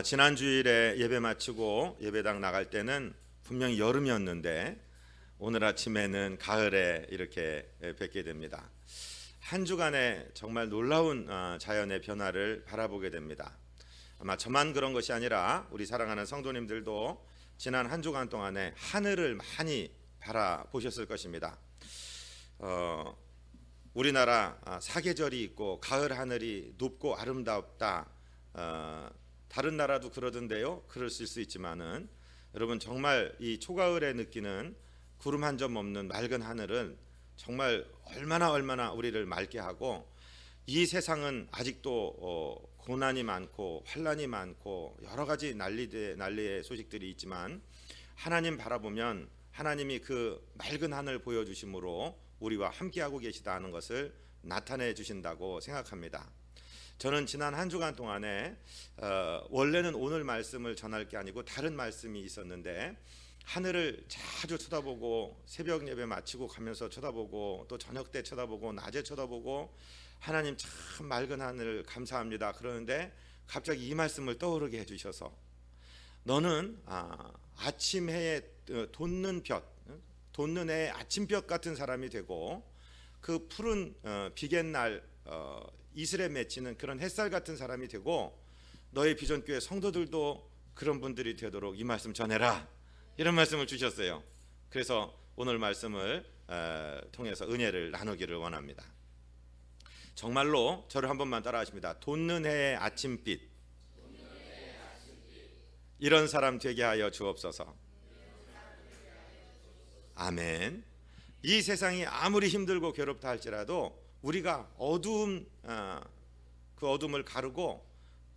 지난 주일에 예배 마치고 예배당 나갈 때는 분명히 여름이었는데 오늘 아침에는 가을에 이렇게 뵙게 됩니다. 한 주간의 정말 놀라운 자연의 변화를 바라보게 됩니다. 아마 저만 그런 것이 아니라 우리 사랑하는 성도님들도 지난 한 주간 동안에 하늘을 많이 바라보셨을 것입니다. 우리나라 사계절이 있고 가을 하늘이 높고 아름답다. 다른 나라도 그러던데요. 그랬을 수 있지만은 여러분 정말 이 초가을에 느끼는 구름 한 점 없는 맑은 하늘은 정말 얼마나 우리를 맑게 하고, 이 세상은 아직도 고난이 많고 환난이 많고 여러 가지 난리의 소식들이 있지만 하나님 바라보면 하나님이 그 맑은 하늘 보여주심으로 우리와 함께하고 계시다 하는 것을 나타내 주신다고 생각합니다. 저는 지난 한 주간 동안에 원래는 오늘 말씀을 전할 게 아니고 다른 말씀이 있었는데 하늘을 자주 쳐다보고 새벽 예배 마치고 가면서 쳐다보고 또 저녁 때 쳐다보고 낮에 쳐다보고 하나님 참 맑은 하늘 감사합니다 그러는데 갑자기 이 말씀을 떠오르게 해주셔서 너는 아침 해에 돋는 해의 아침볕 같은 사람이 되고 그 푸른 비갯날 이슬에 맺히는 그런 햇살 같은 사람이 되고 너의 비전교회 성도들도 그런 분들이 되도록 이 말씀 전해라, 이런 말씀을 주셨어요. 그래서 오늘 말씀을 통해서 은혜를 나누기를 원합니다. 정말로 저를 한 번만 따라 하십니다. 돋는 해의 아침빛, 이런 사람 되게 하여 주옵소서. 아멘. 이 세상이 아무리 힘들고 괴롭다 할지라도 우리가 그 어둠을 가르고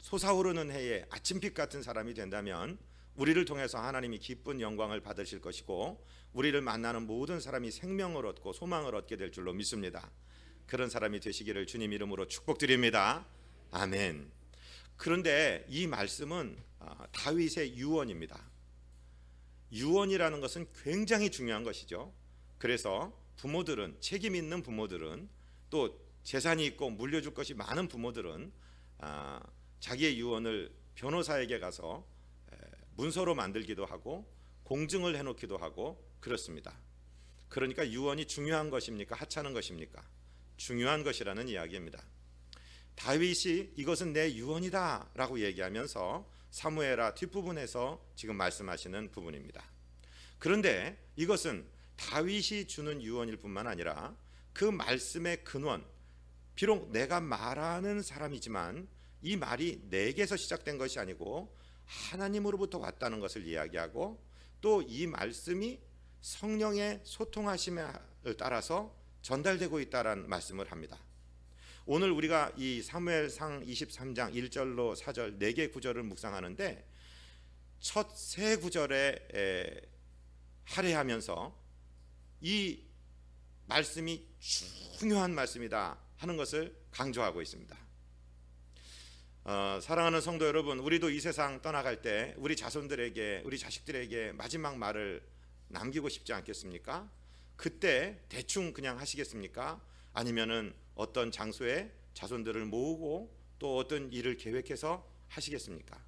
솟아오르는 해의 아침빛 같은 사람이 된다면 우리를 통해서 하나님이 기쁜 영광을 받으실 것이고 우리를 만나는 모든 사람이 생명을 얻고 소망을 얻게 될 줄로 믿습니다. 그런 사람이 되시기를 주님 이름으로 축복드립니다. 아멘. 그런데 이 말씀은 다윗의 유언입니다. 유언이라는 것은 굉장히 중요한 것이죠. 그래서 부모들은, 책임 있는 부모들은, 또 재산이 있고 물려줄 것이 많은 부모들은 자기의 유언을 변호사에게 가서 문서로 만들기도 하고 공증을 해놓기도 하고 그렇습니다. 그러니까 유언이 중요한 것입니까? 하찮은 것입니까? 중요한 것이라는 이야기입니다. 다윗이 이것은 내 유언이다 라고 얘기하면서 사무엘하 뒷부분에서 지금 말씀하시는 부분입니다. 그런데 이것은 다윗이 주는 유언일 뿐만 아니라 그 말씀의 근원, 비록 내가 말하는 사람이지만 이 말이 내게서 시작된 것이 아니고 하나님으로부터 왔다는 것을 이야기하고, 또 이 말씀이 성령의 소통하심에 따라서 전달되고 있다는 말씀을 합니다. 오늘 우리가 이 사무엘상 23장 1절로 4절 4개 구절을 묵상하는데 첫 세 구절에 할애하면서 이 말씀이 중요한 말씀이다 하는 것을 강조하고 있습니다. 사랑하는 성도 여러분, 우리도 이 세상 떠나갈 때 우리 자손들에게, 우리 자식들에게 마지막 말을 남기고 싶지 않겠습니까? 그때 대충 그냥 하시겠습니까? 아니면은 어떤 장소에 자손들을 모으고 또 어떤 일을 계획해서 하시겠습니까?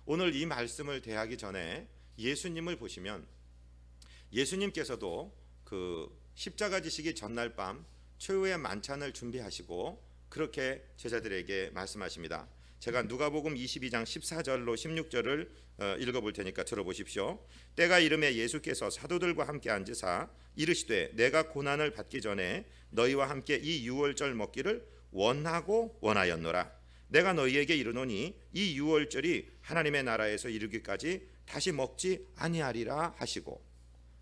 오늘 이 말씀을 대하기 전에 예수님을 보시면 예수님께서도 그 십자가 지시기 전날 밤 최후의 만찬을 준비하시고 그렇게 제자들에게 말씀하십니다. 제가 누가복음 22장 14절로 16절을 읽어볼 테니까 들어보십시오. 때가 이름에 예수께서 사도들과 함께 앉으사 이르시되 내가 고난을 받기 전에 너희와 함께 이 유월절 먹기를 원하고 원하였노라. 내가 너희에게 이르노니 이 유월절이 하나님의 나라에서 이르기까지 다시 먹지 아니하리라 하시고,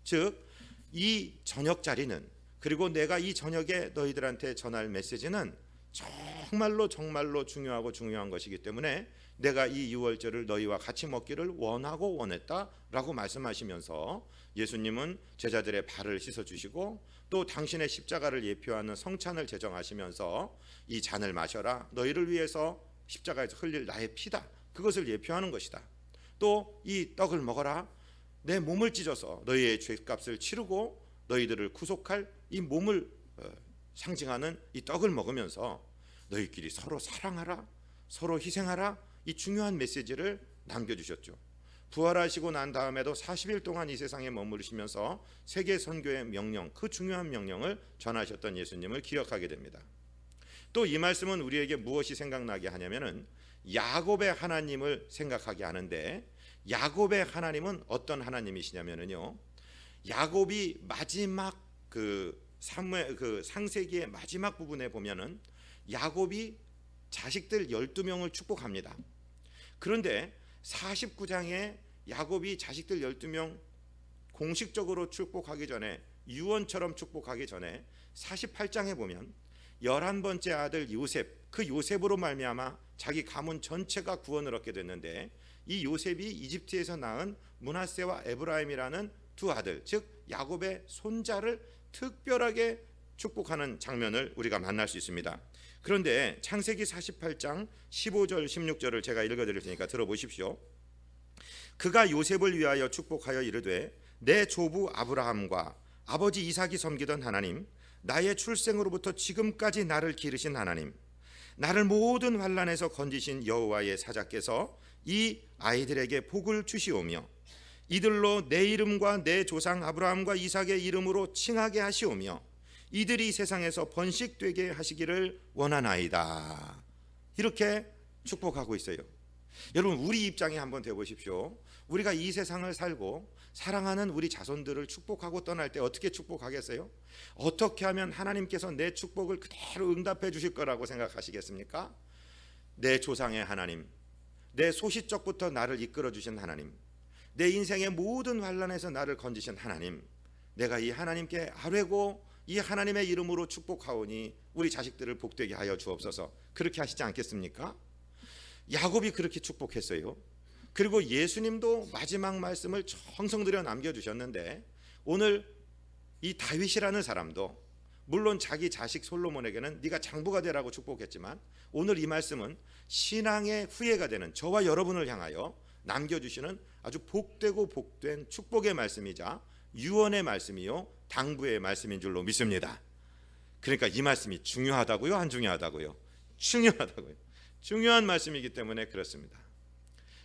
즉 이 저녁 자리는, 그리고 내가 이 저녁에 너희들한테 전할 메시지는 정말로 중요한 것이기 때문에 내가 이 유월절을 너희와 같이 먹기를 원하고 원했다라고 말씀하시면서 예수님은 제자들의 발을 씻어주시고 또 당신의 십자가를 예표하는 성찬을 제정하시면서 이 잔을 마셔라, 너희를 위해서 십자가에서 흘릴 나의 피다, 그것을 예표하는 것이다. 또 이 떡을 먹어라, 내 몸을 찢어서 너희의 죄값을 치르고 너희들을 구속할 이 몸을 상징하는 이 떡을 먹으면서 너희끼리 서로 사랑하라, 서로 희생하라, 이 중요한 메시지를 남겨주셨죠. 부활하시고 난 다음에도 40일 동안 이 세상에 머무르시면서 세계 선교의 명령, 그 중요한 명령을 전하셨던 예수님을 기억하게 됩니다. 또 이 말씀은 우리에게 무엇이 생각나게 하냐면은 야곱의 하나님을 생각하게 하는데, 야곱의 하나님은 어떤 하나님이시냐면요, 야곱이 마지막 상세기의 마지막 부분에 보면은 야곱이 자식들 12명을 축복합니다. 그런데 49장에 야곱이 자식들 12명 공식적으로 축복하기 전에, 유언처럼 축복하기 전에 48장에 보면 11번째 아들 요셉, 그 요셉으로 말미암아 자기 가문 전체가 구원을 얻게 됐는데, 이 요셉이 이집트에서 낳은 므낫세와 에브라임이라는 두 아들, 즉 야곱의 손자를 특별하게 축복하는 장면을 우리가 만날 수 있습니다. 그런데 창세기 48장 15절 16절을 제가 읽어드릴 테니까 들어보십시오. 그가 요셉을 위하여 축복하여 이르되 내 조부 아브라함과 아버지 이삭이 섬기던 하나님, 나의 출생으로부터 지금까지 나를 기르신 하나님, 나를 모든 환난에서 건지신 여호와의 사자께서 이 아이들에게 복을 주시오며 이들로 내 이름과 내 조상 아브라함과 이삭의 이름으로 칭하게 하시오며 이들이 세상에서 번식되게 하시기를 원하나이다. 이렇게 축복하고 있어요. 여러분, 우리 입장에 한번 대보십시오. 우리가 이 세상을 살고 사랑하는 우리 자손들을 축복하고 떠날 때 어떻게 축복하겠어요? 어떻게 하면 하나님께서 내 축복을 그대로 응답해 주실 거라고 생각하시겠습니까? 내 조상의 하나님, 내 소시적부터 나를 이끌어 주신 하나님, 내 인생의 모든 환난에서 나를 건지신 하나님, 내가 이 하나님께 아뢰고 이 하나님의 이름으로 축복하오니 우리 자식들을 복되게 하여 주옵소서. 그렇게 하시지 않겠습니까? 야곱이 그렇게 축복했어요. 그리고 예수님도 마지막 말씀을 정성 들여 남겨주셨는데, 오늘 이 다윗이라는 사람도 물론 자기 자식 솔로몬에게는 네가 장부가 되라고 축복했지만, 오늘 이 말씀은 신앙의 후예가 되는 저와 여러분을 향하여 남겨주시는 아주 복되고 복된 축복의 말씀이자 유언의 말씀이요 당부의 말씀인 줄로 믿습니다. 그러니까 이 말씀이 중요하다고요? 안 중요하다고요? 중요하다고요. 중요한 말씀이기 때문에 그렇습니다.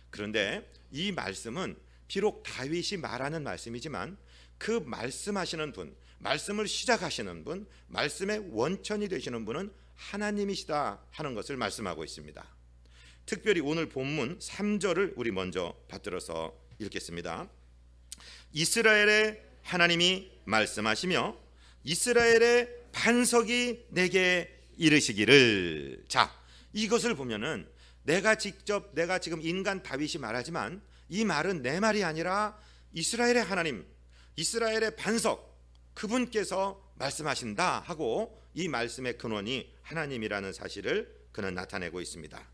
그런데 이 말씀은 비록 다윗이 말하는 말씀이지만 그 말씀하시는 분, 말씀을 시작하시는 분, 말씀의 원천이 되시는 분은 하나님이시다 하는 것을 말씀하고 있습니다. 특별히 오늘 본문 3절을 우리 먼저 받들어서 읽겠습니다. 이스라엘의 하나님이 말씀하시며 이스라엘의 반석이 내게 이르시기를. 자, 이것을 보면은 내가 지금 인간 다윗이 말하지만 이 말은 내 말이 아니라 이스라엘의 하나님, 이스라엘의 반석, 그분께서 말씀하신다 하고 이 말씀의 근원이 하나님이라는 사실을 그는 나타내고 있습니다.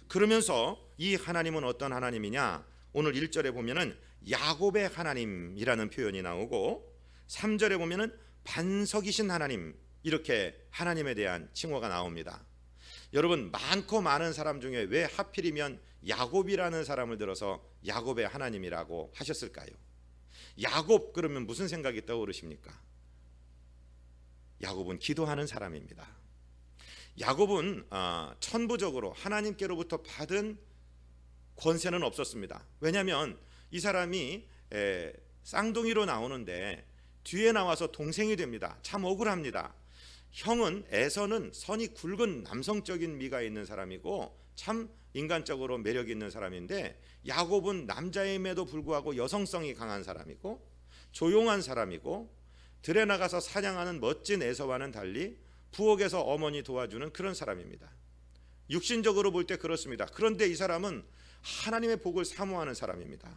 그러면서 이 하나님은 어떤 하나님이냐? 오늘 1절에 보면은 야곱의 하나님이라는 표현이 나오고 3절에 보면은 반석이신 하나님, 이렇게 하나님에 대한 칭호가 나옵니다. 여러분, 많고 많은 사람 중에 왜 하필이면 야곱이라는 사람을 들어서 야곱의 하나님이라고 하셨을까요? 야곱 그러면 무슨 생각이 떠오르십니까? 야곱은 기도하는 사람입니다. 야곱은 천부적으로 하나님께로부터 받은 권세는 없었습니다. 왜냐하면 이 사람이 쌍둥이로 나오는데 뒤에 나와서 동생이 됩니다. 참 억울합니다. 형은 에서는 선이 굵은 남성적인 미가 있는 사람이고 참 인간적으로 매력 있는 사람인데, 야곱은 남자임에도 불구하고 여성성이 강한 사람이고 조용한 사람이고 들에 나가서 사냥하는 멋진 에서와는 달리 부엌에서 어머니 도와주는 그런 사람입니다. 육신적으로 볼 때 그렇습니다. 그런데 이 사람은 하나님의 복을 사모하는 사람입니다.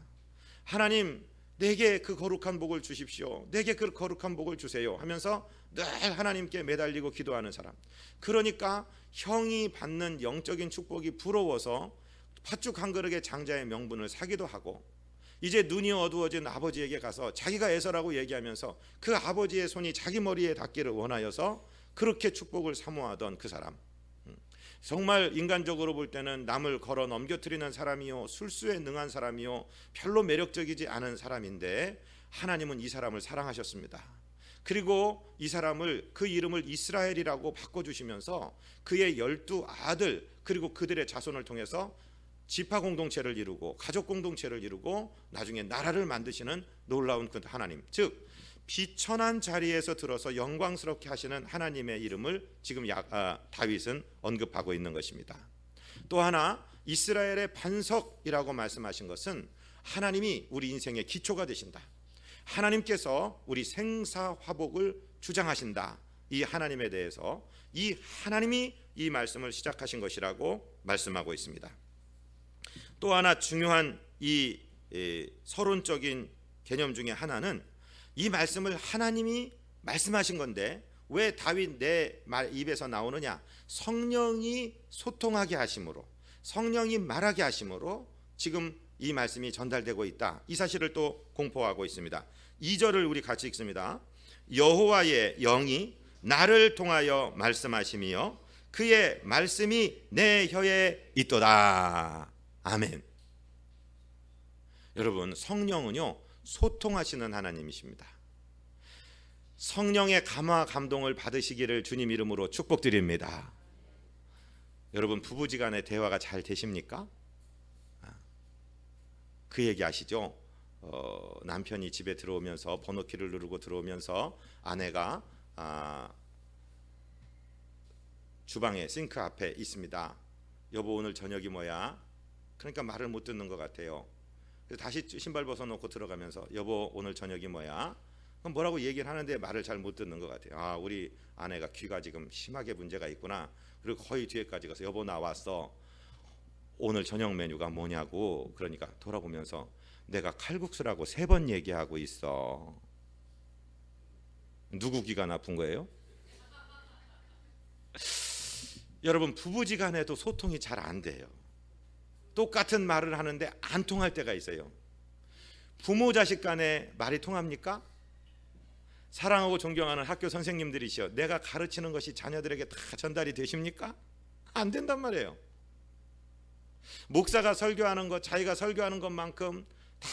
하나님, 내게 그 거룩한 복을 주십시오. 내게 그 거룩한 복을 주세요 하면서 늘 하나님께 매달리고 기도하는 사람. 그러니까 형이 받는 영적인 축복이 부러워서 팥죽 한 그릇의 장자의 명분을 사기도 하고, 이제 눈이 어두워진 아버지에게 가서 자기가 에서라고 얘기하면서 그 아버지의 손이 자기 머리에 닿기를 원하여서 그렇게 축복을 사모하던 그 사람. 정말 인간적으로 볼 때는 남을 걸어 넘겨뜨리는 사람이요, 술수에 능한 사람이요, 별로 매력적이지 않은 사람인데 하나님은 이 사람을 사랑하셨습니다. 그리고 이 사람을, 그 이름을 이스라엘이라고 바꿔주시면서 그의 12 아들 그리고 그들의 자손을 통해서 지파 공동체를 이루고 가족 공동체를 이루고 나중에 나라를 만드시는 놀라운 그 하나님, 즉 비천한 자리에서 들어서 영광스럽게 하시는 하나님의 이름을 지금 다윗은 언급하고 있는 것입니다. 또 하나 이스라엘의 반석이라고 말씀하신 것은 하나님이 우리 인생의 기초가 되신다. 하나님께서 우리 생사화복을 주장하신다. 이 하나님에 대해서 이 하나님이 이 말씀을 시작하신 것이라고 말씀하고 있습니다. 또 하나 중요한 이 서론적인 개념 중에 하나는 이 말씀을 하나님이 말씀하신 건데 왜 다윗 내 입에서 나오느냐? 성령이 소통하게 하심으로, 성령이 말하게 하심으로 지금 이 말씀이 전달되고 있다. 이 사실을 또 공포하고 있습니다. 2절을 우리 같이 읽습니다. 여호와의 영이 나를 통하여 말씀하시며 그의 말씀이 내 혀에 있도다. 아멘. 여러분, 성령은요 소통하시는 하나님이십니다. 성령의 감화 감동을 받으시기를 주님 이름으로 축복드립니다. 여러분, 부부지간의 대화가 잘 되십니까? 그 얘기 아시죠? 남편이 집에 들어오면서 번호키를 누르고 들어오면서 아내가 주방에 싱크 앞에 있습니다. 여보, 오늘 저녁이 뭐야? 그러니까 말을 못 듣는 것 같아요. 그래서 다시 신발 벗어놓고 들어가면서 여보, 오늘 저녁이 뭐야? 그럼 뭐라고 얘기를 하는데 말을 잘 못 듣는 것 같아요. 우리 아내가 귀가 지금 심하게 문제가 있구나. 그리고 거의 뒤에까지 가서 여보 나왔어. 오늘 저녁 메뉴가 뭐냐고. 그러니까 돌아보면서 내가 칼국수라고 3번 얘기하고 있어. 누구 귀가 나쁜 거예요? 여러분, 부부지간에도 소통이 잘 안 돼요. 똑같은 말을 하는데 안 통할 때가 있어요. 부모 자식 간에 말이 통합니까? 사랑하고 존경하는 학교 선생님들이시여, 내가 가르치는 것이 자녀들에게 다 전달이 되십니까? 안 된단 말이에요. 목사가 설교하는 것, 자기가 설교하는 것만큼 다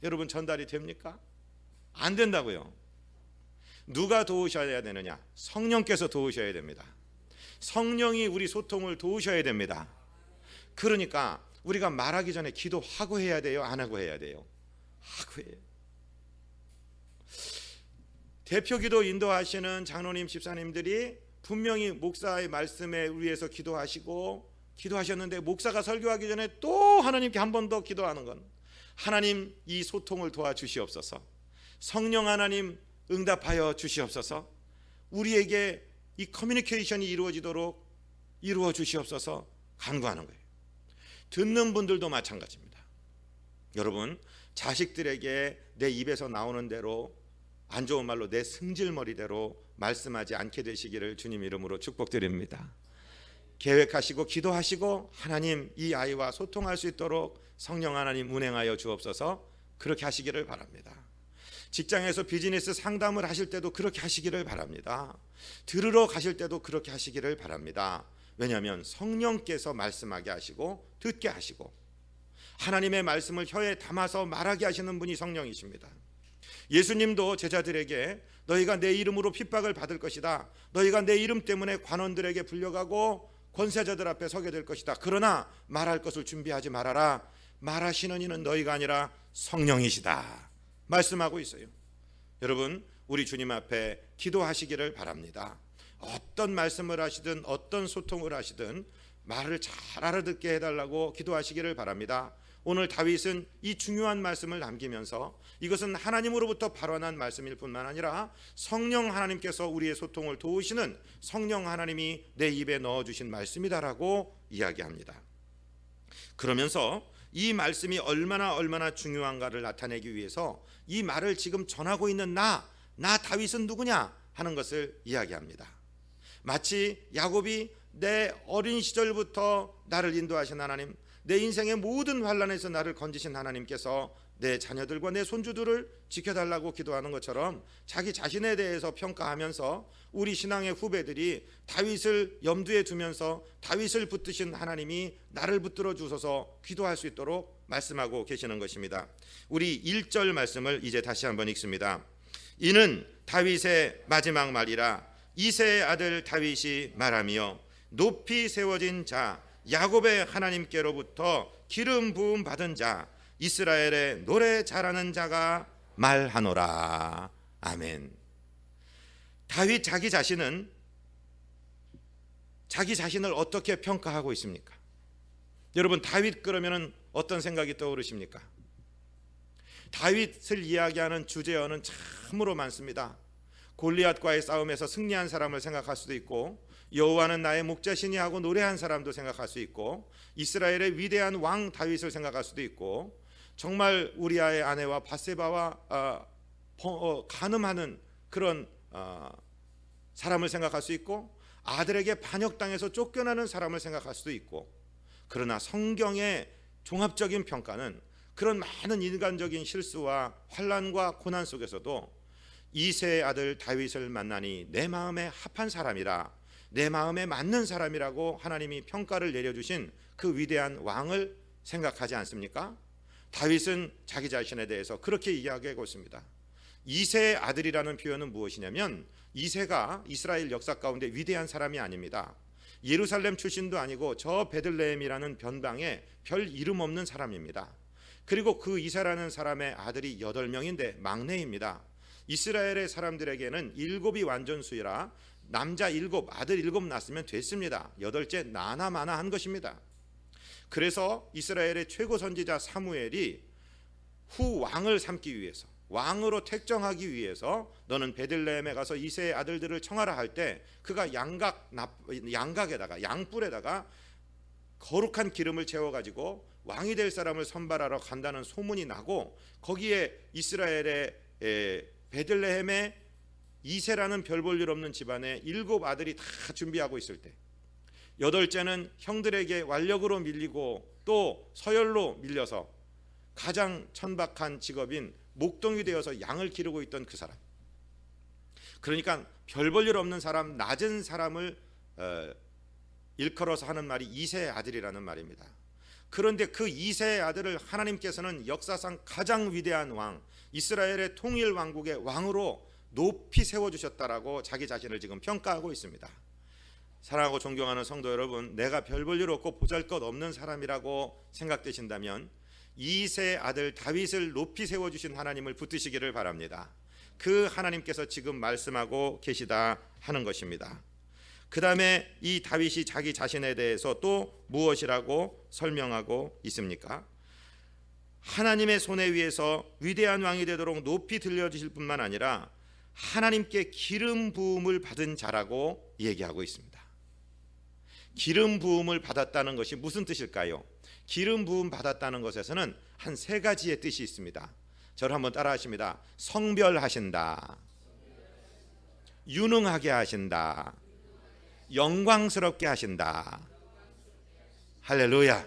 여러분 전달이 됩니까? 안 된다고요. 누가 도우셔야 되느냐? 성령께서 도우셔야 됩니다. 성령이 우리 소통을 도우셔야 됩니다. 그러니까 우리가 말하기 전에 기도하고 해야 돼요? 안 하고 해야 돼요? 하고 해요. 대표기도 인도하시는 장로님, 집사님들이 분명히 목사의 말씀에 위해서 기도하셨는데 목사가 설교하기 전에 또 하나님께 한 번 더 기도하는 건, 하나님 이 소통을 도와주시옵소서, 성령 하나님 응답하여 주시옵소서, 우리에게 이 커뮤니케이션이 이루어지도록 이루어 주시옵소서 간구하는 거예요. 듣는 분들도 마찬가지입니다. 여러분, 자식들에게 내 입에서 나오는 대로, 안 좋은 말로 내 승질머리대로 말씀하지 않게 되시기를 주님 이름으로 축복드립니다. 계획하시고 기도하시고 하나님 이 아이와 소통할 수 있도록 성령 하나님 운행하여 주옵소서, 그렇게 하시기를 바랍니다. 직장에서 비즈니스 상담을 하실 때도 그렇게 하시기를 바랍니다. 들으러 가실 때도 그렇게 하시기를 바랍니다. 왜냐하면 성령께서 말씀하게 하시고 듣게 하시고 하나님의 말씀을 혀에 담아서 말하게 하시는 분이 성령이십니다. 예수님도 제자들에게 너희가 내 이름으로 핍박을 받을 것이다, 너희가 내 이름 때문에 관원들에게 불려가고 권세자들 앞에 서게 될 것이다, 그러나 말할 것을 준비하지 말아라, 말하시는 이는 너희가 아니라 성령이시다 말씀하고 있어요. 여러분, 우리 주님 앞에 기도하시기를 바랍니다. 어떤 말씀을 하시든 어떤 소통을 하시든 말을 잘 알아듣게 해달라고 기도하시기를 바랍니다. 오늘 다윗은 이 중요한 말씀을 남기면서 이것은 하나님으로부터 발원한 말씀일 뿐만 아니라 성령 하나님께서 우리의 소통을 도우시는 성령 하나님이 내 입에 넣어주신 말씀이다라고 이야기합니다. 그러면서 이 말씀이 얼마나 중요한가를 나타내기 위해서 이 말을 지금 전하고 있는 나 다윗은 누구냐 하는 것을 이야기합니다. 마치 야곱이 내 어린 시절부터 나를 인도하신 하나님, 내 인생의 모든 환난에서 나를 건지신 하나님께서 내 자녀들과 내 손주들을 지켜달라고 기도하는 것처럼 자기 자신에 대해서 평가하면서 우리 신앙의 후배들이 다윗을 염두에 두면서 다윗을 붙드신 하나님이 나를 붙들어 주소서 기도할 수 있도록 말씀하고 계시는 것입니다. 우리 1절 말씀을 이제 다시 한번 읽습니다. 이는 다윗의 마지막 말이라 이새의 아들 다윗이 말하며 높이 세워진 자 야곱의 하나님께로부터 기름 부음 받은 자, 이스라엘의 노래 잘하는 자가 말하노라. 아멘. 다윗 자기 자신을 어떻게 평가하고 있습니까? 여러분, 다윗 그러면은 어떤 생각이 떠오르십니까? 다윗을 이야기하는 주제어는 참으로 많습니다. 골리앗과의 싸움에서 승리한 사람을 생각할 수도 있고, 여호와는 나의 목자시니 하고 노래한 사람도 생각할 수 있고, 이스라엘의 위대한 왕 다윗을 생각할 수도 있고, 정말 우리아의 아내와 밧세바와 간음하는 그런 사람을 생각할 수 있고, 아들에게 반역당해서 쫓겨나는 사람을 생각할 수도 있고, 그러나 성경의 종합적인 평가는 그런 많은 인간적인 실수와 환난과 고난 속에서도 이새의 아들 다윗을 만나니 내 마음에 합한 사람이라, 내 마음에 맞는 사람이라고 하나님이 평가를 내려주신 그 위대한 왕을 생각하지 않습니까? 다윗은 자기 자신에 대해서 그렇게 이야기하고 있습니다. 이새의 아들이라는 표현은 무엇이냐면, 이새가 이스라엘 역사 가운데 위대한 사람이 아닙니다. 예루살렘 출신도 아니고 저 베들레헴이라는 변방에 별 이름 없는 사람입니다. 그리고 그 이새라는 사람의 아들이 8명인데 막내입니다. 이스라엘의 사람들에게는 7이 완전수이라 남자 7, 아들 7 낳았으면 됐습니다. 8째 나나마나 한 것입니다. 그래서 이스라엘의 최고 선지자 사무엘이 후 왕을 삼기 위해서, 왕으로 택정하기 위해서 너는 베들레헴에 가서 이새의 아들들을 청하라 할 때, 그가 양각에다가 양뿔에다가 거룩한 기름을 채워가지고 왕이 될 사람을 선발하러 간다는 소문이 나고, 거기에 이스라엘의 베들레헴에 이새라는 별 볼 일 없는 집안에 7 아들이 다 준비하고 있을 때, 8째는 형들에게 완력으로 밀리고 또 서열로 밀려서 가장 천박한 직업인 목동이 되어서 양을 기르고 있던 그 사람, 그러니까 별 볼 일 없는 사람, 낮은 사람을 일컬어서 하는 말이 이새의 아들이라는 말입니다. 그런데 그 이새의 아들을 하나님께서는 역사상 가장 위대한 왕, 이스라엘의 통일 왕국의 왕으로 높이 세워주셨다라고 자기 자신을 지금 평가하고 있습니다. 사랑하고 존경하는 성도 여러분, 내가 별 볼 일 없고 보잘것없는 사람이라고 생각되신다면 이새의 아들 다윗을 높이 세워주신 하나님을 붙드시기를 바랍니다. 그 하나님께서 지금 말씀하고 계시다 하는 것입니다. 그 다음에 이 다윗이 자기 자신에 대해서 또 무엇이라고 설명하고 있습니까? 하나님의 손에 위에서 위대한 왕이 되도록 높이 들려주실 뿐만 아니라 하나님께 기름 부음을 받은 자라고 얘기하고 있습니다. 기름 부음을 받았다는 것이 무슨 뜻일까요? 기름 부음 받았다는 것에서는 한 3가지의 뜻이 있습니다. 저를 한번 따라 하십니다. 성별하신다, 유능하게 하신다, 영광스럽게 하신다. 할렐루야.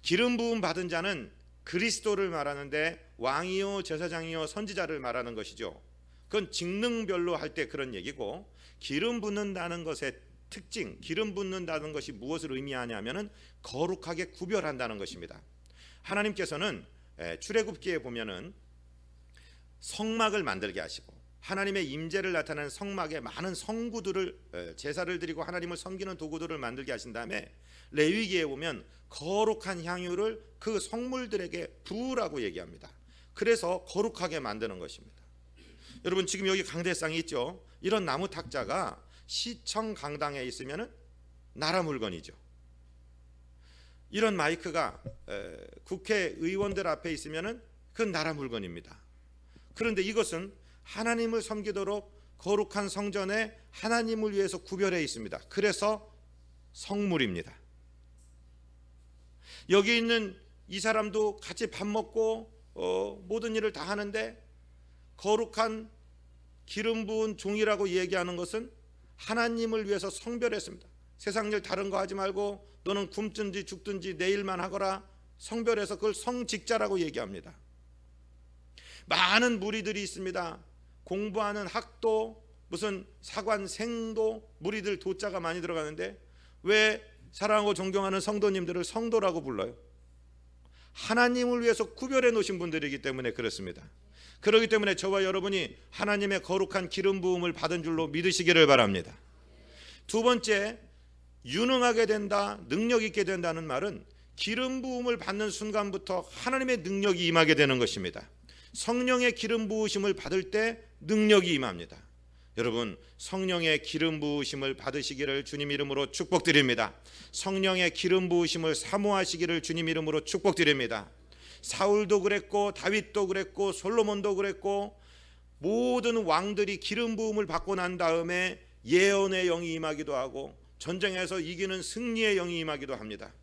기름 부음 받은 자는 그리스도를 말하는데 왕이요 제사장이요 선지자를 말하는 것이죠. 그건 직능별로 할 때 그런 얘기고, 기름 붓는다는 것의 특징, 기름 붓는다는 것이 무엇을 의미하냐면은 거룩하게 구별한다는 것입니다. 하나님께서는 출애굽기에 보면은 성막을 만들게 하시고 하나님의 임재를 나타내는 성막에 많은 성구들을, 제사를 드리고 하나님을 섬기는 도구들을 만들게 하신 다음에 레위기에 보면 거룩한 향유를 그 성물들에게 부으라고 얘기합니다. 그래서 거룩하게 만드는 것입니다. 여러분, 지금 여기 강대상이 있죠. 이런 나무 탁자가 시청 강당에 있으면 나라 물건이죠. 이런 마이크가 국회의원들 앞에 있으면 그건 나라 물건입니다. 그런데 이것은 하나님을 섬기도록 거룩한 성전에 하나님을 위해서 구별해 있습니다. 그래서 성물입니다. 여기 있는 이 사람도 같이 밥 먹고 모든 일을 다 하는데, 거룩한 기름 부은 종이라고 얘기하는 것은 하나님을 위해서 성별했습니다. 세상 일 다른 거 하지 말고 너는 굶든지 죽든지 내 일만 하거라, 성별해서 그걸 성직자라고 얘기합니다. 많은 무리들이 있습니다. 공부하는 학도, 무슨 사관, 생도, 무리들 도자가 많이 들어가는데 왜 사랑하고 존경하는 성도님들을 성도라고 불러요? 하나님을 위해서 구별해 놓으신 분들이기 때문에 그렇습니다. 그렇기 때문에 저와 여러분이 하나님의 거룩한 기름 부음을 받은 줄로 믿으시기를 바랍니다. 두 번째, 유능하게 된다, 능력 있게 된다는 말은 기름 부음을 받는 순간부터 하나님의 능력이 임하게 되는 것입니다. 성령의 기름 부으심을 받을 때 능력이 임합니다. 여러분, 성령의 기름 부으심을 받으시기를 주님 이름으로 축복드립니다. 성령의 기름 부으심을 사모하시기를 주님 이름으로 축복드립니다. 사울도 그랬고 다윗도 그랬고 솔로몬도 그랬고 모든 왕들이 기름 부음을 받고 난 다음에 예언의 영이 임하기도 하고 전쟁에서 이기는 승리의 영이 임하기도 합니다.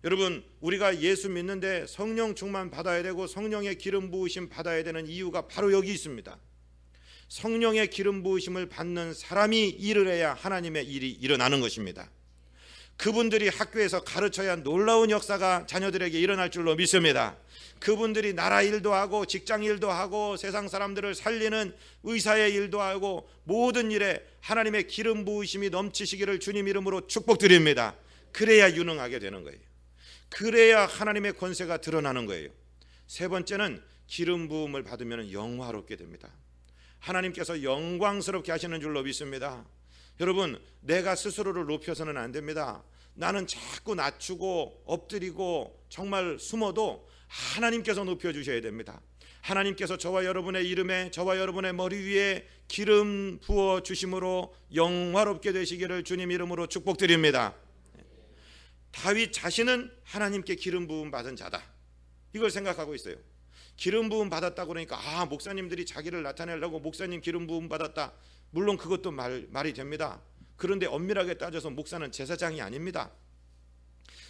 여러분, 우리가 예수 믿는데 성령 충만 받아야 되고 성령의 기름 부으심 받아야 되는 이유가 바로 여기 있습니다. 성령의 기름 부으심을 받는 사람이 일을 해야 하나님의 일이 일어나는 것입니다. 그분들이 학교에서 가르쳐야 놀라운 역사가 자녀들에게 일어날 줄로 믿습니다. 그분들이 나라 일도 하고 직장 일도 하고 세상 사람들을 살리는 의사의 일도 하고 모든 일에 하나님의 기름 부으심이 넘치시기를 주님 이름으로 축복드립니다. 그래야 유능하게 되는 거예요. 그래야 하나님의 권세가 드러나는 거예요. 세 번째는 기름 부음을 받으면 영화롭게 됩니다. 하나님께서 영광스럽게 하시는 줄로 믿습니다. 여러분, 내가 스스로를 높여서는 안 됩니다. 나는 자꾸 낮추고 엎드리고 정말 숨어도 하나님께서 높여주셔야 됩니다. 하나님께서 저와 여러분의 이름에, 저와 여러분의 머리 위에 기름 부어 주심으로 영화롭게 되시기를 주님 이름으로 축복드립니다. 다윗 자신은 하나님께 기름 부음 받은 자다, 이걸 생각하고 있어요. 기름 부음 받았다고 그러니까 목사님들이 자기를 나타내려고 목사님 기름 부음 받았다, 물론 그것도 말이 됩니다. 그런데 엄밀하게 따져서 목사는 제사장이 아닙니다.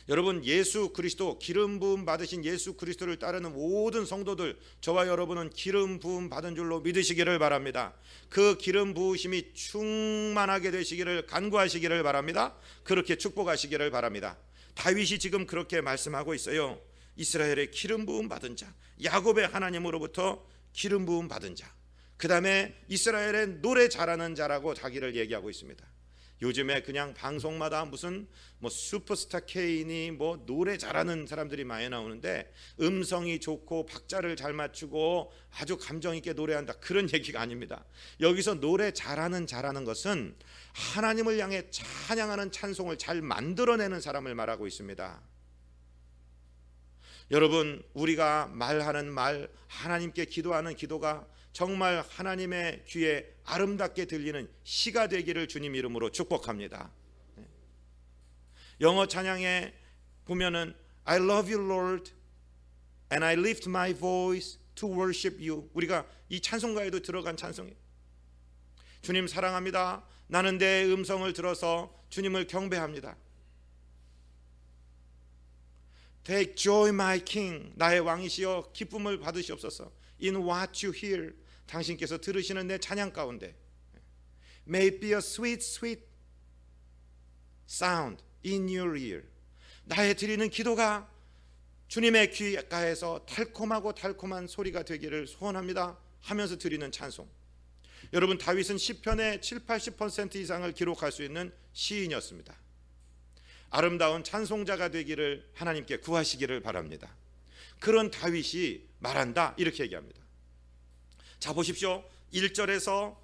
여러분, 예수 그리스도, 기름 부음 받으신 예수 그리스도를 따르는 모든 성도들, 저와 여러분은 기름 부음 받은 줄로 믿으시기를 바랍니다. 그 기름 부으심이 충만하게 되시기를 간구하시기를 바랍니다. 그렇게 축복하시기를 바랍니다. 다윗이 지금 그렇게 말씀하고 있어요. 이스라엘의 기름 부음 받은 자, 야곱의 하나님으로부터 기름 부음 받은 자, 그 다음에 이스라엘의 노래 잘하는 자라고 자기를 얘기하고 있습니다. 요즘에 그냥 방송마다 무슨 슈퍼스타 K니 노래 잘하는 사람들이 많이 나오는데 음성이 좋고 박자를 잘 맞추고 아주 감정 있게 노래한다, 그런 얘기가 아닙니다. 여기서 노래 잘하는 자라는 것은 하나님을 향해 찬양하는 찬송을 잘 만들어내는 사람을 말하고 있습니다. 여러분, 우리가 말하는 말, 하나님께 기도하는 기도가 정말 하나님의 귀에 아름답게 들리는 시가 되기를 주님 이름으로 축복합니다. 영어 찬양에 보면은 I love you Lord and I lift my voice to worship you. 우리가 이 찬송가에도 들어간 찬송이에요. 주님 사랑합니다. 나는 내 음성을 들어서 주님을 경배합니다. Take joy my king. 나의 왕이시여 기쁨을 받으시옵소서. In what you hear. 당신께서 들으시는 내 찬양 가운데 May it be a sweet sweet sound in your ear. 나의 드리는 기도가 주님의 귓가에서 달콤하고 달콤한 소리가 되기를 소원합니다 하면서 드리는 찬송. 여러분, 다윗은 시편의 7, 80% 이상을 기록할 수 있는 시인이었습니다. 아름다운 찬송자가 되기를 하나님께 구하시기를 바랍니다. 그런 다윗이 말한다, 이렇게 얘기합니다. 자, 보십시오. 1절에서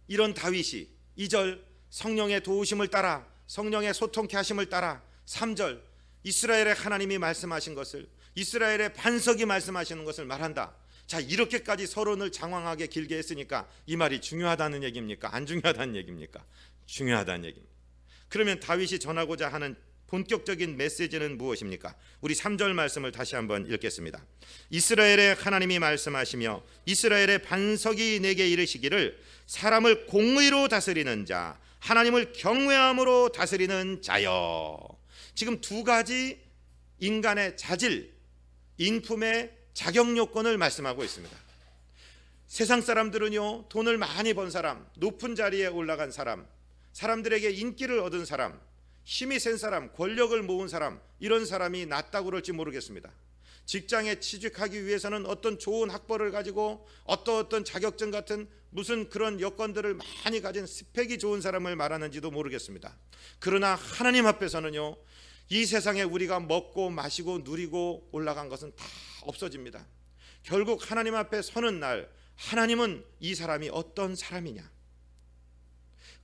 이런 다윗이 2절 성령의 도우심을 따라, 성령의 소통케 하심을 따라 3절 이스라엘의 하나님이 말씀하신 것을, 이스라엘의 반석이 말씀하시는 것을 말한다. 자, 이렇게까지 서론을 장황하게 길게 했으니까 이 말이 중요하다는 얘기입니까? 안 중요하다는 얘기입니까? 중요하다는 얘기입니다. 그러면 다윗이 전하고자 하는 본격적인 메시지는 무엇입니까? 우리 3절 말씀을 다시 한번 읽겠습니다. 이스라엘의 하나님이 말씀하시며 이스라엘의 반석이 내게 이르시기를 사람을 공의로 다스리는 자, 하나님을 경외함으로 다스리는 자여. 지금 두 가지 인간의 자질, 인품의 자격 요건을 말씀하고 있습니다. 세상 사람들은요, 돈을 많이 번 사람, 높은 자리에 올라간 사람, 사람들에게 인기를 얻은 사람, 힘이 센 사람, 권력을 모은 사람, 이런 사람이 낫다고 그럴지 모르겠습니다. 직장에 취직하기 위해서는 어떤 좋은 학벌을 가지고 어떤 자격증 같은 무슨 그런 여건들을 많이 가진 스펙이 좋은 사람을 말하는지도 모르겠습니다. 그러나 하나님 앞에서는요, 이 세상에 우리가 먹고 마시고 누리고 올라간 것은 다 없어집니다. 결국 하나님 앞에 서는 날, 하나님은 이 사람이 어떤 사람이냐,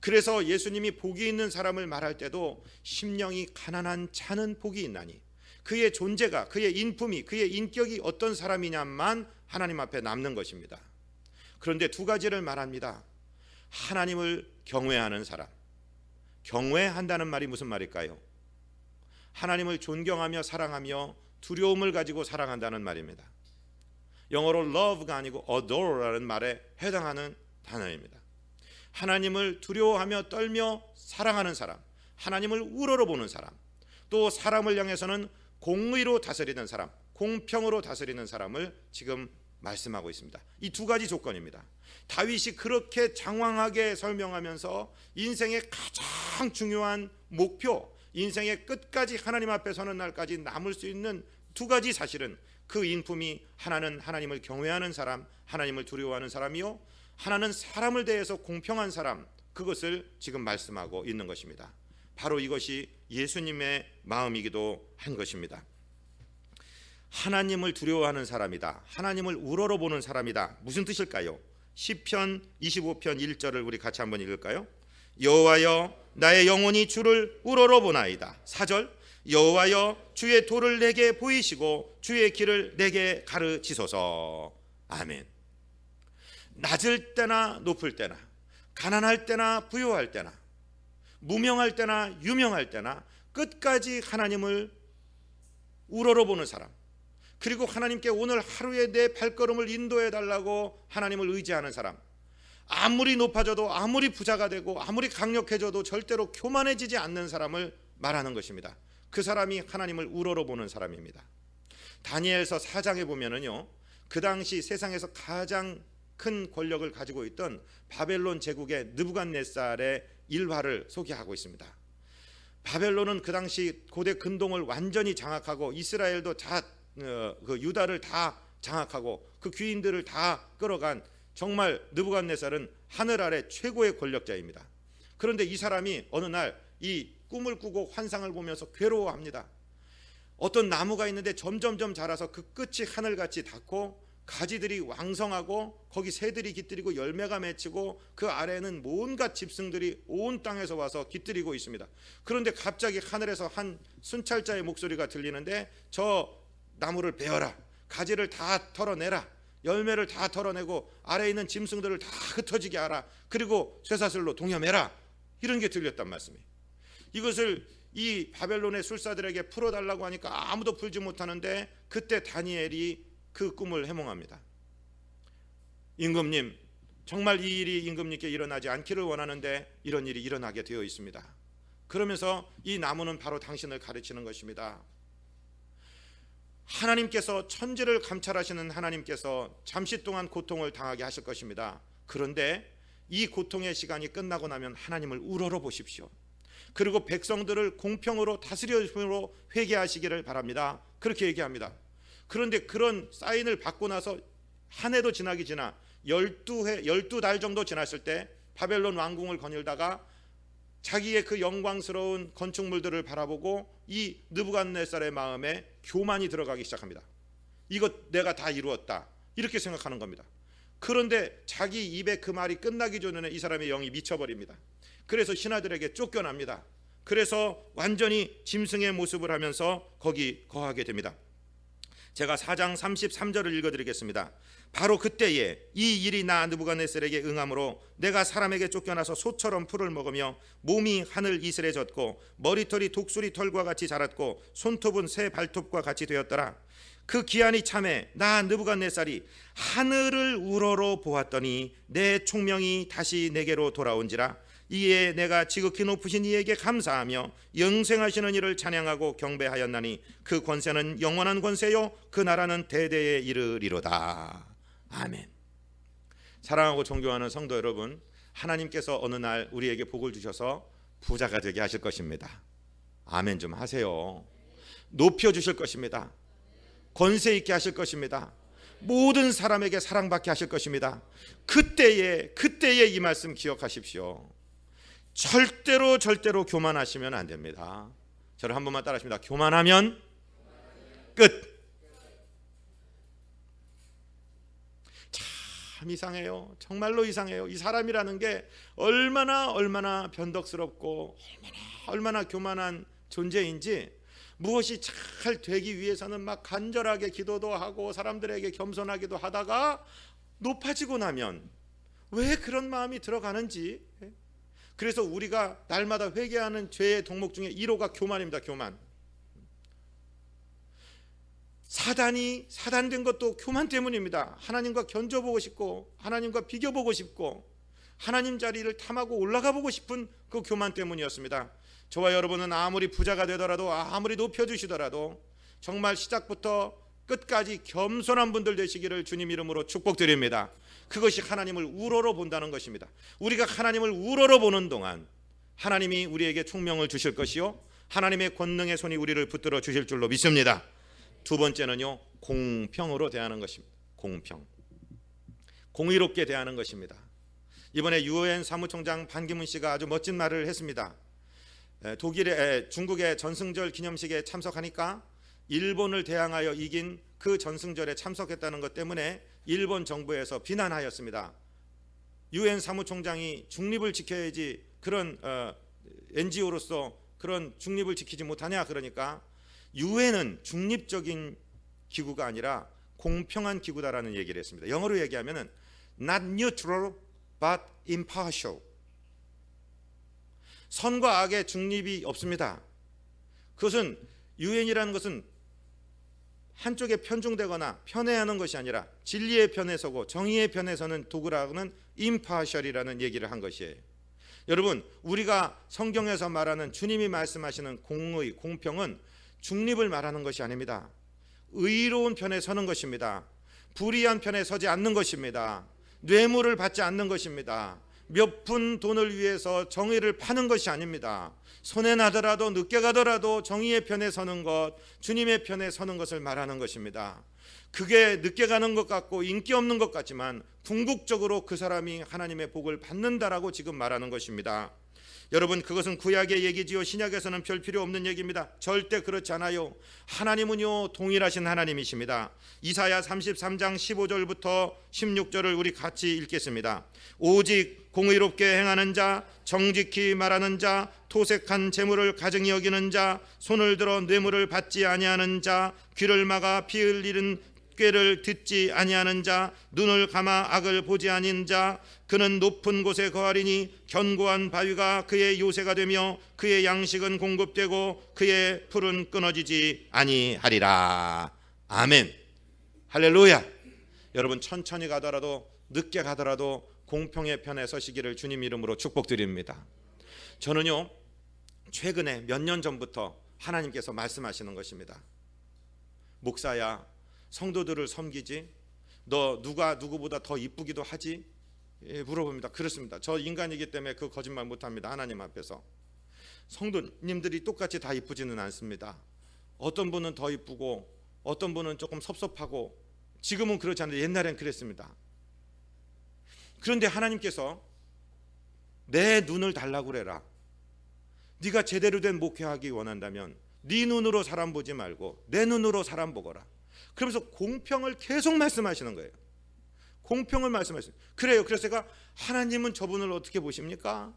그래서 예수님이 복이 있는 사람을 말할 때도 심령이 가난한 자는 복이 있나니, 그의 존재가, 그의 인품이, 그의 인격이 어떤 사람이냐만 하나님 앞에 남는 것입니다. 그런데 두 가지를 말합니다. 하나님을 경외하는 사람. 경외한다는 말이 무슨 말일까요? 하나님을 존경하며 사랑하며 두려움을 가지고 사랑한다는 말입니다. 영어로 love가 아니고 adore라는 말에 해당하는 단어입니다. 하나님을 두려워하며 떨며 사랑하는 사람, 하나님을 우러러보는 사람, 또 사람을 향해서는 공의로 다스리는 사람, 공평으로 다스리는 사람을 지금 말씀하고 있습니다. 이 두 가지 조건입니다. 다윗이 그렇게 장황하게 설명하면서 인생의 가장 중요한 목표, 인생의 끝까지 하나님 앞에 서는 날까지 남을 수 있는 두 가지 사실은, 그 인품이 하나는 하나님을 경외하는 사람, 하나님을 두려워하는 사람이요, 하나는 사람을 대해서 공평한 사람, 그것을 지금 말씀하고 있는 것입니다. 바로 이것이 예수님의 마음이기도 한 것입니다. 하나님을 두려워하는 사람이다, 하나님을 우러러보는 사람이다, 무슨 뜻일까요? 시편 25편 1절을 우리 같이 한번 읽을까요? 여호와여 나의 영혼이 주를 우러러보나이다. 4절 여호와여 주의 도를 내게 보이시고 주의 길을 내게 가르치소서. 아멘. 낮을 때나 높을 때나, 가난할 때나 부유할 때나, 무명할 때나 유명할 때나 끝까지 하나님을 우러러보는 사람, 그리고 하나님께 오늘 하루에 내 발걸음을 인도해 달라고 하나님을 의지하는 사람, 아무리 높아져도 아무리 부자가 되고 아무리 강력해져도 절대로 교만해지지 않는 사람을 말하는 것입니다. 그 사람이 하나님을 우러러보는 사람입니다. 다니엘서 4장에 보면은요, 그 당시 세상에서 가장 큰 권력을 가지고 있던 바벨론 제국의 느부갓네살의 일화를 소개하고 있습니다. 바벨론은 그 당시 고대 근동을 완전히 장악하고 이스라엘도 그 유다를 다 장악하고 그 귀인들을 다 끌어간, 정말 느부갓네살은 하늘 아래 최고의 권력자입니다. 그런데 이 사람이 어느 날 이 꿈을 꾸고 환상을 보면서 괴로워합니다. 어떤 나무가 있는데 점점점 자라서 그 끝이 하늘같이 닿고 가지들이 왕성하고 거기 새들이 깃들이고 열매가 맺히고 그 아래에는 온갖 짐승들이 온 땅에서 와서 깃들이고 있습니다. 그런데 갑자기 하늘에서 한 순찰자의 목소리가 들리는데, 저 나무를 베어라, 가지를 다 털어내라, 열매를 다 털어내고 아래에 있는 짐승들을 다 흩어지게 하라, 그리고 쇠사슬로 동여매라, 이런 게 들렸단 말씀이에요. 이것을 이 바벨론의 술사들에게 풀어달라고 하니까 아무도 풀지 못하는데, 그때 다니엘이 그 꿈을 해몽합니다. 임금님, 정말 이 일이 임금님께 일어나지 않기를 원하는데 이런 일이 일어나게 되어 있습니다. 그러면서 이 나무는 바로 당신을 가르치는 것입니다. 하나님께서, 천지를 감찰하시는 하나님께서 잠시 동안 고통을 당하게 하실 것입니다. 그런데 이 고통의 시간이 끝나고 나면 하나님을 우러러 보십시오. 그리고 백성들을 공평으로 다스림으로 회개하시기를 바랍니다. 그렇게 얘기합니다. 그런데 그런 사인을 받고 나서 한 해도 지나기 지나 12달 정도 지났을 때 바벨론 왕궁을 거닐다가 자기의 그 영광스러운 건축물들을 바라보고 이 느부갓네살의 마음에 교만이 들어가기 시작합니다. 이것 내가 다 이루었다, 이렇게 생각하는 겁니다. 그런데 자기 입에 그 말이 끝나기 전에 이 사람의 영이 미쳐버립니다. 그래서 신하들에게 쫓겨납니다. 그래서 완전히 짐승의 모습을 하면서 거기 거하게 됩니다. 제가 4장 33절을 읽어드리겠습니다. 바로 그때에 이 일이 나 느부갓네살에게 응함으로 내가 사람에게 쫓겨나서 소처럼 풀을 먹으며 몸이 하늘 이슬에 젖고 머리털이 독수리 털과 같이 자랐고 손톱은 새 발톱과 같이 되었더라. 그 기한이 참에 나 느부갓네살이 하늘을 우러러 보았더니 내 총명이 다시 내게로 돌아온지라. 이에 내가 지극히 높으신 이에게 감사하며 영생하시는 이를 찬양하고 경배하였나니 그 권세는 영원한 권세요 그 나라는 대대에 이르리로다. 아멘. 사랑하고 존경하는 성도 여러분, 하나님께서 어느 날 우리에게 복을 주셔서 부자가 되게 하실 것입니다. 아멘 좀 하세요. 높여주실 것입니다. 권세 있게 하실 것입니다. 모든 사람에게 사랑받게 하실 것입니다. 그때에 이 말씀 기억하십시오. 절대로 교만하시면 안 됩니다. 저를 한 번만 따라하십니다. 교만하면 끝. 자, 참 이상해요. 정말로 이상해요. 이 사람이라는 게 얼마나 변덕스럽고 얼마나 교만한 존재인지, 무엇이 잘 되기 위해서는 막 간절하게 기도도 하고 사람들에게 겸손하기도 하다가 높아지고 나면 왜 그런 마음이 들어가는지. 그래서 우리가 날마다 회개하는 죄의 덕목 중에 1호가 교만입니다. 교만. 사단된 것도 교만 때문입니다. 하나님과 견져보고 싶고 하나님과 비교보고 싶고 하나님 자리를 탐하고 올라가 보고 싶은 그 교만 때문이었습니다. 저와 여러분은 아무리 부자가 되더라도, 아무리 높여주시더라도 정말 시작부터 끝까지 겸손한 분들 되시기를 주님 이름으로 축복드립니다. 그것이 하나님을 우러러 본다는 것입니다. 우리가 하나님을 우러러 보는 동안 하나님이 우리에게 총명을 주실 것이요, 하나님의 권능의 손이 우리를 붙들어 주실 줄로 믿습니다. 두 번째는요, 공평으로 대하는 것입니다. 공의롭게 대하는 것입니다. 이번에 유엔 사무총장 반기문 씨가 아주 멋진 말을 했습니다. 중국의 전승절 기념식에 참석하니까 일본을 대항하여 이긴 그 전승절에 참석했다는 것 때문에 일본 정부에서 비난하였습니다. 유엔 사무총장이 중립을 지켜야지 그런 NGO로서 그런 중립을 지키지 못하냐. 그러니까 유엔은 중립적인 기구가 아니라 공평한 기구다라는 얘기를 했습니다. 영어로 얘기하면은 not neutral but impartial. 선과 악의 중립이 없습니다. 그것은 유엔이라는 것은 한쪽에 편중되거나 편애하는 것이 아니라 진리의 편에 서고 정의의 편에 서는 도구라고는 impartial이라는 얘기를 한 것이에요. 여러분, 우리가 성경에서 말하는 주님이 말씀하시는 공의, 공평은 중립을 말하는 것이 아닙니다. 의로운 편에 서는 것입니다. 불의한 편에 서지 않는 것입니다. 뇌물을 받지 않는 것입니다. 몇 푼 돈을 위해서 정의를 파는 것이 아닙니다. 손해 나더라도 늦게 가더라도 정의의 편에 서는 것, 주님의 편에 서는 것을 말하는 것입니다. 그게 늦게 가는 것 같고 인기 없는 것 같지만 궁극적으로 그 사람이 하나님의 복을 받는다라고 지금 말하는 것입니다. 여러분, 그것은 구약의 얘기지요. 신약에서는 별 필요 없는 얘기입니다. 절대 그렇지 않아요. 하나님은요, 동일하신 하나님이십니다. 이사야 33장 15절부터 16절을 우리 같이 읽겠습니다. 오직 공의롭게 행하는 자, 정직히 말하는 자, 토색한 재물을 가증히 여기는 자, 손을 들어 뇌물을 받지 아니하는 자, 귀를 막아 피 흘리는 꾀를 듣지 아니하는 자, 눈을 감아 악을 보지 아닌 자, 그는 높은 곳에 거하리니 견고한 바위가 그의 요새가 되며 그의 양식은 공급되고 그의 풀은 끊어지지 아니하리라. 아멘. 할렐루야. 여러분, 천천히 가더라도 늦게 가더라도 공평의 편에 서시기를 주님 이름으로 축복드립니다. 저는요, 최근에 몇 년 전부터 하나님께서 말씀하시는 것입니다. 목사야, 성도들을 섬기지? 너 누가 누구보다 더 이쁘기도 하지? 물어봅니다. 그렇습니다. 저 인간이기 때문에 그 거짓말 못합니다. 하나님 앞에서. 성도님들이 똑같이 다 이쁘지는 않습니다. 어떤 분은 더 이쁘고 어떤 분은 조금 섭섭하고, 지금은 그렇지 않은데 옛날엔 그랬습니다. 그런데 하나님께서 내 눈을 달라고 그래라. 네가 제대로 된 목회하기 원한다면 네 눈으로 사람 보지 말고 내 눈으로 사람 보거라. 그러면서 공평을 계속 말씀하시는 거예요. 공평을 말씀하시는. 그래요. 그래서 제가, 하나님은 저분을 어떻게 보십니까?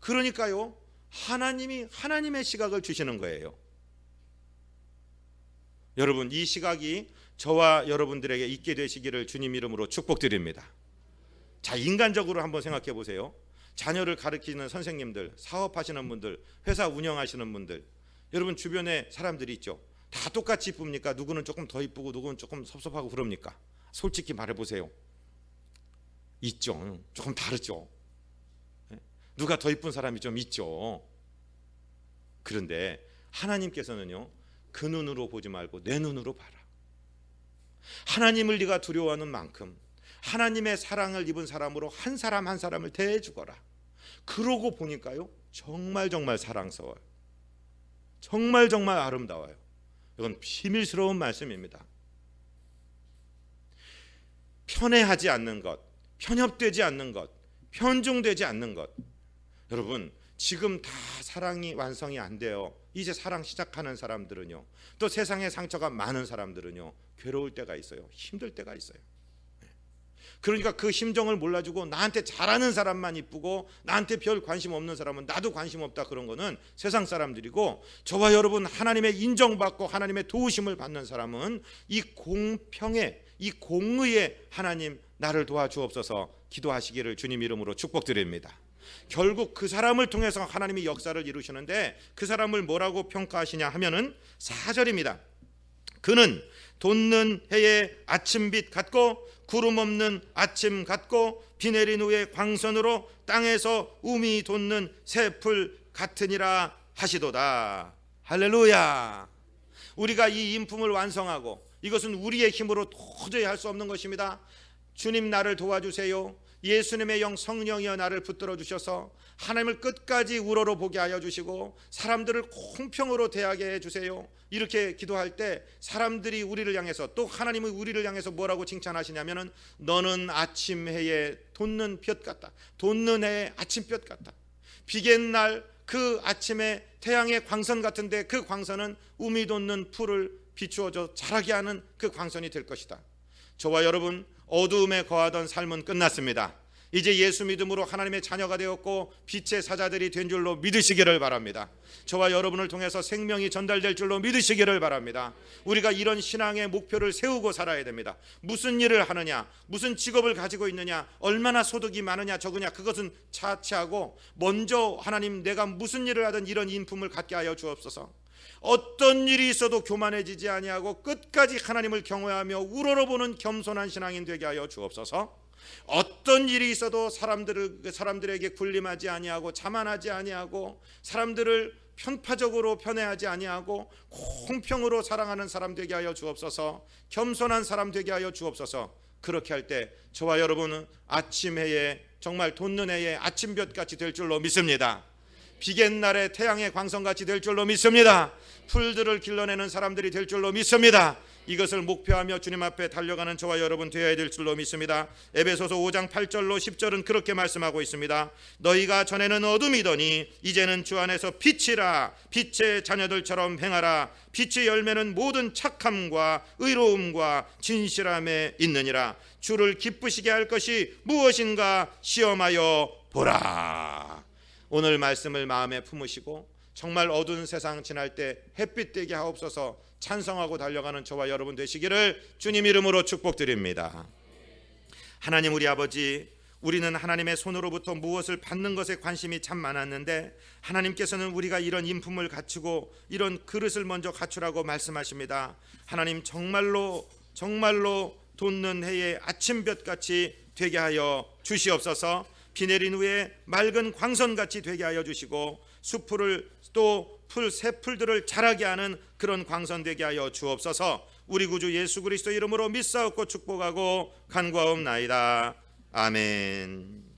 그러니까요, 하나님이 하나님의 시각을 주시는 거예요. 여러분, 이 시각이 저와 여러분들에게 있게 되시기를 주님 이름으로 축복드립니다. 자, 인간적으로 한번 생각해 보세요. 자녀를 가르치는 선생님들, 사업하시는 분들, 회사 운영하시는 분들, 여러분 주변에 사람들이 있죠. 다 똑같이 이쁩니까? 누구는 조금 더 이쁘고 누구는 조금 섭섭하고 그럽니까? 솔직히 말해보세요. 있죠. 조금 다르죠. 누가 더 이쁜 사람이 좀 있죠. 그런데 하나님께서는요, 그 눈으로 보지 말고 내 눈으로 봐라. 하나님을 네가 두려워하는 만큼 하나님의 사랑을 입은 사람으로 한 사람 한 사람을 대해주거라. 그러고 보니까요, 정말 사랑스러워요. 정말 아름다워요. 이건 비밀스러운 말씀입니다. 편애하지 않는 것, 편협되지 않는 것, 편중되지 않는 것. 여러분, 지금 다 사랑이 완성이 안 돼요. 이제 사랑 시작하는 사람들은요, 또 세상에 상처가 많은 사람들은요, 괴로울 때가 있어요. 힘들 때가 있어요. 그러니까 그 심정을 몰라주고 나한테 잘하는 사람만 이쁘고 나한테 별 관심 없는 사람은 나도 관심 없다, 그런 거는 세상 사람들이고, 저와 여러분 하나님의 인정받고 하나님의 도우심을 받는 사람은 이 공평에, 이 공의에 하나님 나를 도와주옵소서 기도하시기를 주님 이름으로 축복드립니다. 결국 그 사람을 통해서 하나님이 역사를 이루시는데, 그 사람을 뭐라고 평가하시냐 하면은 4절입니다. 그는 돋는 해의 아침빛 같고 구름 없는 아침 같고 비 내린 후에 광선으로 땅에서 우미 돋는 새풀 같으니라 하시도다. 할렐루야. 우리가 이 인품을 완성하고, 이것은 우리의 힘으로 도저히 할 수 없는 것입니다. 주님 나를 도와주세요. 예수님의 영 성령이여 나를 붙들어 주셔서 하나님을 끝까지 우러러 보게 하여 주시고 사람들을 공평으로 대하게 해주세요. 이렇게 기도할 때 사람들이 우리를 향해서, 또 하나님이 우리를 향해서 뭐라고 칭찬하시냐면은 너는 아침 해에 돋는 볕 같다. 돋는 해의 아침볕 같다. 비겐 날 그 아침에 태양의 광선 같은데 그 광선은 우미 돋는 풀을 비추어줘 자라게 하는 그 광선이 될 것이다. 저와 여러분, 어두움에 거하던 삶은 끝났습니다. 이제 예수 믿음으로 하나님의 자녀가 되었고 빛의 사자들이 된 줄로 믿으시기를 바랍니다. 저와 여러분을 통해서 생명이 전달될 줄로 믿으시기를 바랍니다. 우리가 이런 신앙의 목표를 세우고 살아야 됩니다. 무슨 일을 하느냐, 무슨 직업을 가지고 있느냐, 얼마나 소득이 많으냐 적으냐, 그것은 차치하고 먼저 하나님 내가 무슨 일을 하든 이런 인품을 갖게 하여 주옵소서. 어떤 일이 있어도 교만해지지 아니하고 끝까지 하나님을 경외하며 우러러보는 겸손한 신앙인 되게 하여 주옵소서. 어떤 일이 있어도 사람들에게 군림하지 아니하고 자만하지 아니하고 사람들을 편파적으로 편애하지 아니하고 공평으로 사랑하는 사람 되게 하여 주옵소서. 겸손한 사람 되게 하여 주옵소서. 그렇게 할 때 저와 여러분은 아침 해에, 정말 돋는 해에 아침볕같이 될 줄로 믿습니다. 비겐 날에 태양의 광선같이 될 줄로 믿습니다. 풀들을 길러내는 사람들이 될 줄로 믿습니다. 이것을 목표하며 주님 앞에 달려가는 저와 여러분 되어야 될 줄로 믿습니다. 에베소서 5장 8절로 10절은 그렇게 말씀하고 있습니다. 너희가 전에는 어둠이더니 이제는 주 안에서 빛이라. 빛의 자녀들처럼 행하라. 빛의 열매는 모든 착함과 의로움과 진실함에 있느니라. 주를 기쁘시게 할 것이 무엇인가 시험하여 보라. 오늘 말씀을 마음에 품으시고 정말 어두운 세상 지날 때 햇빛 되게 하옵소서 찬성하고 달려가는 저와 여러분 되시기를 주님 이름으로 축복드립니다. 하나님 우리 아버지, 우리는 하나님의 손으로부터 무엇을 받는 것에 관심이 참 많았는데 하나님께서는 우리가 이런 인품을 갖추고 이런 그릇을 먼저 갖추라고 말씀하십니다. 하나님 정말로 돋는 해의 아침볕같이 되게 하여 주시옵소서. 비 내린 후에 맑은 광선같이 되게 하여 주시고 수풀을 또 새풀들을 자라게 하는 그런 광선 되게 하여 주옵소서. 우리 구주 예수 그리스도 이름으로 믿사옵고 축복하고 간구하옵나이다. 아멘.